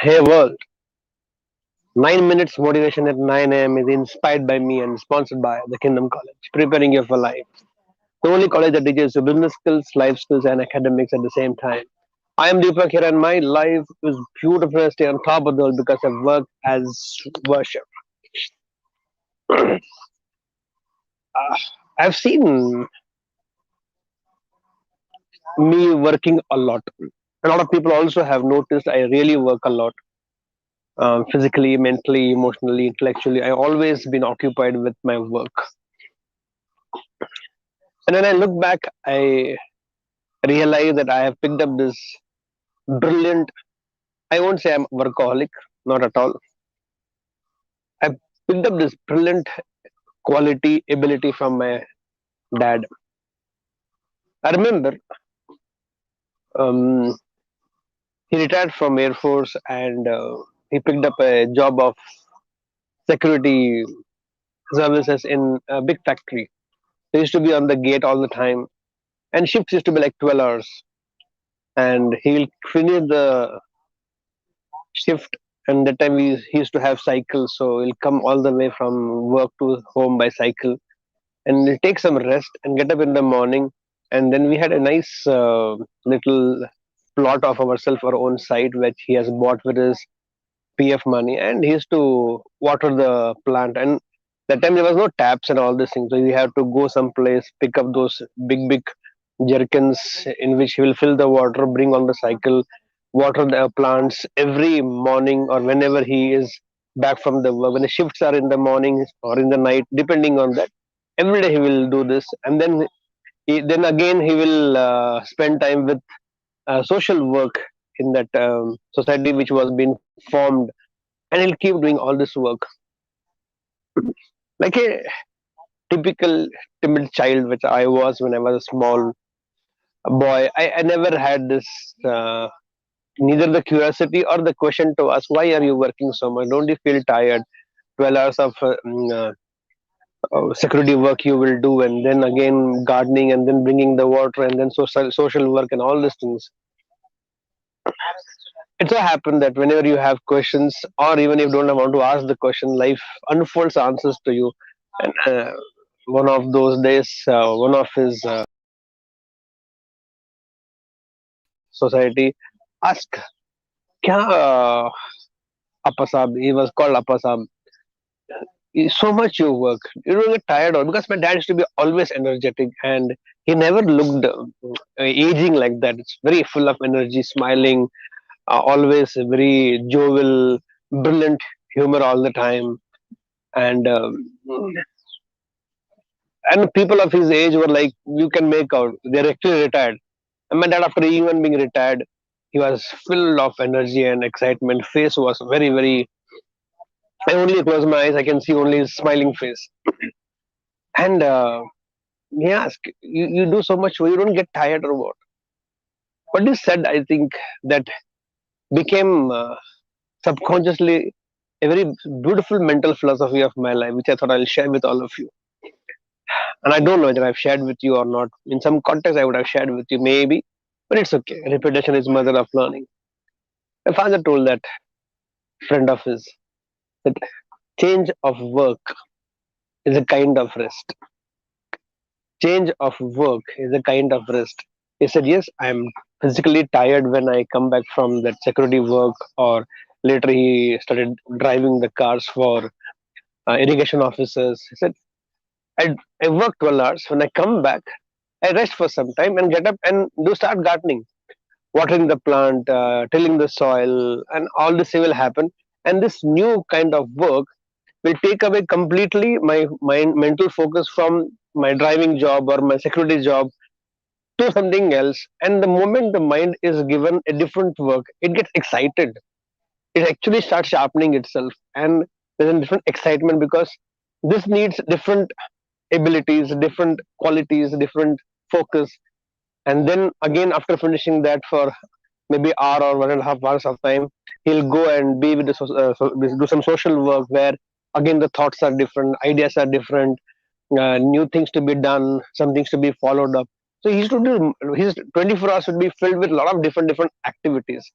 Hey world, 9 minutes motivation at 9 a.m. is inspired by me and sponsored by the Kingdom College, preparing you for life. The only college that teaches you business skills, life skills, and academics at the same time. I am Deepak here, and my life is beautiful. I stay on top of the world because I work as worship. I've seen me working a lot. A lot of people also have noticed I really work a lot, physically, mentally, emotionally, intellectually. I always been occupied with my work. And when I look back, I realize that I have picked up this brilliant, I won't say I'm workaholic, not at all. I picked up this brilliant quality, ability from my dad. I remember um, he retired from Air Force and he picked up a job of security services in a big factory. He used to be on the gate all the time, and shifts used to be like 12 hours. And he'll finish the shift, and that time he used to have cycles, so he'll come all the way from work to home by cycle, and he'll take some rest and get up in the morning. And then we had a nice little plot of ourselves, our own site, which he has bought with his PF money, and he used to water the plant. And that time there was no taps and all these things, so we have to go someplace, pick up those big jerkins in which he will fill the water, bring on the cycle, water the plants every morning or whenever he is back from the work. When the shifts are in the morning or in the night, depending on that, every day he will do this, and then again he will spend time with social work in that society which was being formed, and he'll keep doing all this work like a typical timid child, which I was when I was a small boy. I never had this neither the curiosity or the question to ask, why are you working so much? Don't you feel tired? 12 hours of security work you will do, and then again gardening, and then bringing the water, and then social work, and all these things. It so happened that whenever you have questions, or even if you don't want to ask the question, life unfolds answers to you. And one of those days, one of his society asked, "Kya, Appa Saab?" He was called Appa Saab. So much you work, you don't get tired? Or because my dad used to be always energetic, and he never looked aging like that. It's very full of energy, smiling, always very jovial, brilliant humor all the time. And people of his age were like, you can make out they're actually retired. And my dad, after even being retired, he was full of energy and excitement. Face was very. I only close my eyes, I can see only his smiling face. And he asked, you do so much, you don't get tired or what? What you said, I think that became subconsciously a very beautiful mental philosophy of my life, which I thought I'll share with all of you. And I don't know whether I've shared with you or not. In some context, I would have shared with you, maybe, but it's okay. Repetition is mother of learning. My father told that friend of his that change of work is a kind of rest. Change of work is a kind of rest. He said, yes, I'm physically tired when I come back from that security work, or later he started driving the cars for irrigation officers. He said, I work 12 hours. When I come back, I rest for some time and get up and do start gardening, watering the plant, tilling the soil, and all this will happen. And this new kind of work will take away completely my mental focus from my driving job or my security job to something else. And the moment the mind is given a different work, it gets excited. It actually starts sharpening itself, and there's a different excitement because this needs different abilities, different qualities, different focus. And then again, after finishing that for maybe hour or 1.5 hours of time, he'll go and be with do some social work where again the thoughts are different, ideas are different, new things to be done, some things to be followed up. So he used to do his 24 hours would be filled with a lot of different activities.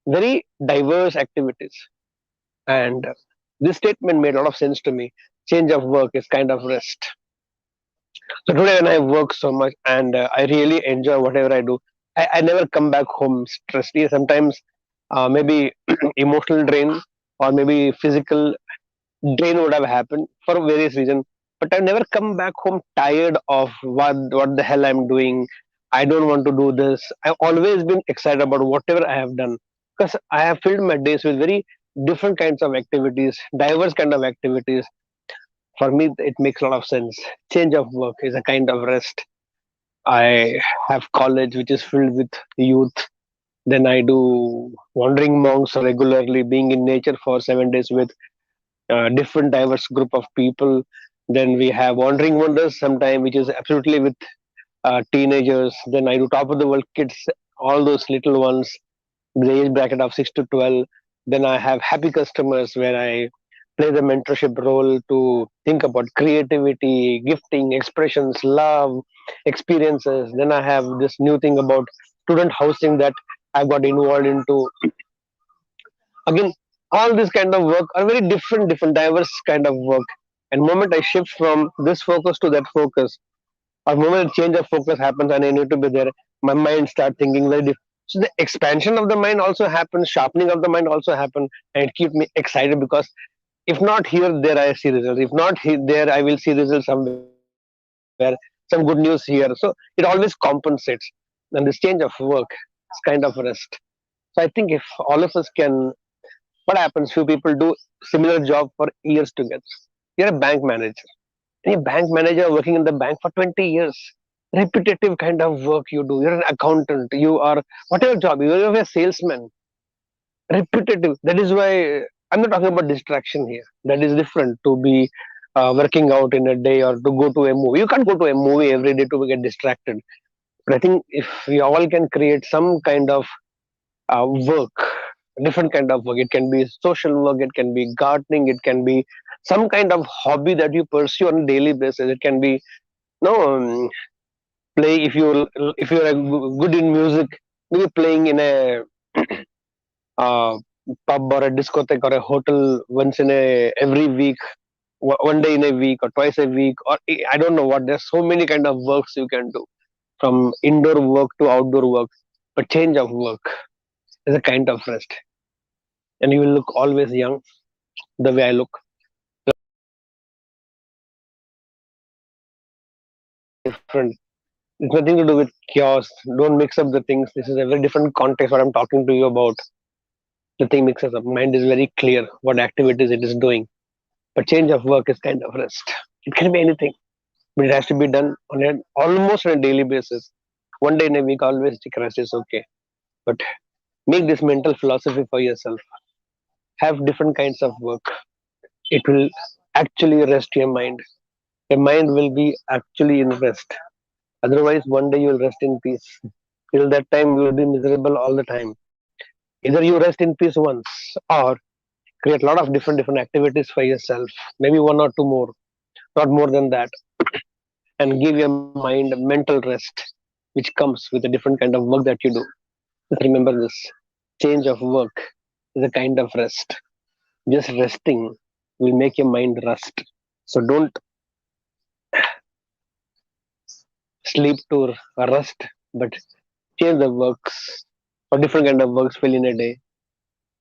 very diverse activities. And this statement made a lot of sense to me. Change of work is kind of rest. So today, when I work so much and I really enjoy whatever I do, I never come back home stressed. Yeah, sometimes maybe emotional drain or maybe physical drain would have happened for various reasons. But I've never come back home tired of what the hell I'm doing. I don't want to do this. I've always been excited about whatever I have done because I have filled my days with very different kinds of activities, diverse kind of activities. For me, it makes a lot of sense. Change of work is a kind of rest. I have college which is filled with youth. Then I do wandering monks regularly, being in nature for 7 days with different diverse group of people. Then we have wandering wonders sometime, which is absolutely with teenagers. Then I do top of the world kids, all those little ones, the age bracket of 6 to 12. Then I have happy customers where I play the mentorship role to think about creativity, gifting, expressions, love, experiences. Then I have this new thing about student housing that I got involved into. Again, all this kind of work are very different diverse kind of work. And moment I shift from this focus to that focus, or moment a change of focus happens and I need to be there, my mind start thinking very different. So the expansion of the mind also happens, sharpening of the mind also happens, and it keeps me excited because if not here, there I see results. If not there, I will see results somewhere. Some good news here. So it always compensates. And this change of work is kind of rest. So I think if all of us can, what happens? Few people do similar job for years together. You're a bank manager. Any bank manager working in the bank for 20 years. Repetitive kind of work you do. You're an accountant. You are whatever job. You're a salesman. Repetitive. That is why I'm not talking about distraction here. That is different to be working out in a day or to go to a movie. You can't go to a movie every day to get distracted. But I think if we all can create some kind of work, different kind of work, it can be social work, it can be gardening, it can be some kind of hobby that you pursue on a daily basis. It can be no play if you're good in music, maybe playing in a uh, pub or a discotheque or a hotel once in a every week, one day in a week or twice a week, or I don't know what. There's so many kind of works you can do, from indoor work to outdoor work. But change of work is a kind of rest, and you will look always young the way I look. Different. It's nothing to do with chaos. Don't mix up the things. This is a very different context. What I'm talking to you about, the thing mixes up. Mind is very clear what activities it is doing. But change of work is kind of rest. It can be anything, but it has to be done on an almost on a daily basis. One day in a week, always take rest is okay. But make this mental philosophy for yourself. Have different kinds of work. It will actually rest your mind. Your mind will be actually in rest. Otherwise, one day you will rest in peace. Till that time, you will be miserable all the time. Either you rest in peace once, or create a lot of different activities for yourself. Maybe one or two more, not more than that, and give your mind mental rest, which comes with a different kind of work that you do. Just remember this: change of work is a kind of rest. Just resting will make your mind rest. So don't sleep to rest, but change the works or different kind of works fill in a day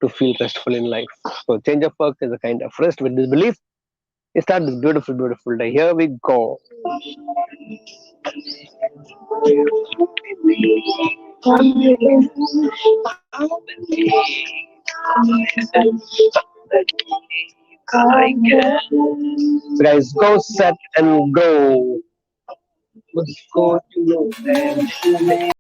to feel restful in life. So change of work is a kind of rest. With this belief, we start this beautiful day. Here we go. Guys, go set and go. Let's go to your